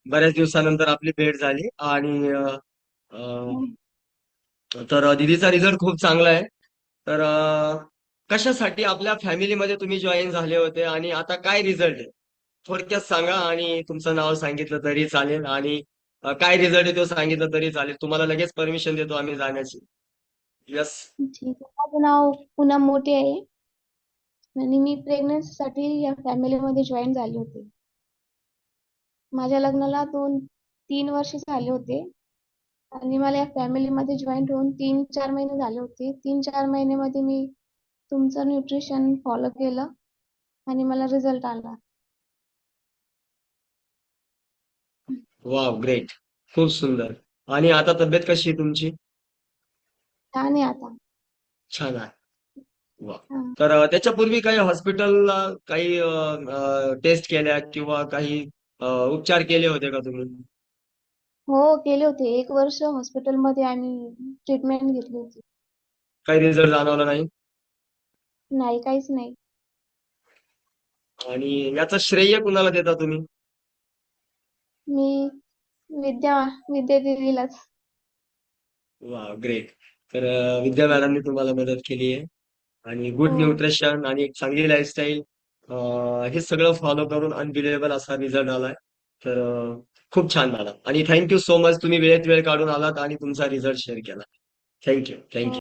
बऱ्याच दिवसानंतर आपली भेट झाली आणि अ, तर दीदीचा रिझल्ट खूप चांगला आहे. तर कशासाठी आपल्या फॅमिलीमध्ये तुम्ही जॉईन झाले होते आणि आता काय रिझल्ट आहे? थोडक्यात सांगा आणि तुमचं नाव सांगितलं तरी चालेल आणि काय रिझल्ट आहे तो सांगितलं तरी चालेल. तुम्हाला लगेच परमिशन देतो आम्ही जाण्याची. यस. ठीक आहे. माझं नाव पूनम मोठे आहे आणि मी प्रेग्नन्सीसाठी या फॅमिलीमध्ये जॉईन झाले होते. माझ्या लग्नाला 2-3 वर्ष झाले होते आणि मला या फॅमिलीमध्ये जॉईन होऊन 3-4 महिने झाले होते. 3-4 महिन्यामध्ये मी तुमचं न्यूट्रिशन फॉलो केलं आणि मला रिझल्ट आला. वा, ग्रेट. खूप सुंदर. आणि आता तब्येत कशी आहे तुमची? छान आहे आता. छान आहे. वा. हा. तर त्याच्यापूर्वी काही हॉस्पिटलला काही टेस्ट केल्या किंवा काही उपचार केले होते का तुम्ही? हो, केले होते. 1 वर्ष हॉस्पिटलमध्ये आम्ही ट्रीटमेंट घेतली होती. काही रिझल्ट जाणवला नाही? नाही, काहीच नाही. आणि याचं श्रेय कुणाला देता तुम्ही? मी विद्या विद्या दिदीलाच. वा, ग्रेट. तर विद्या मॅडमनी तुम्हाला मदत केली आहे आणि गुड हो. न्यूट्रिशन आणि एक चांगली लाईफस्टाईल हे सगळं फॉलो करून अनबिलिव्हेबल असा रिझल्ट आलाय. तर खूप छान मॅडम आणि थँक्यू सो मच, तुम्ही वेळेत वेळ काढून आलात आणि तुमचा रिझल्ट शेअर केला. Thank you, thank you.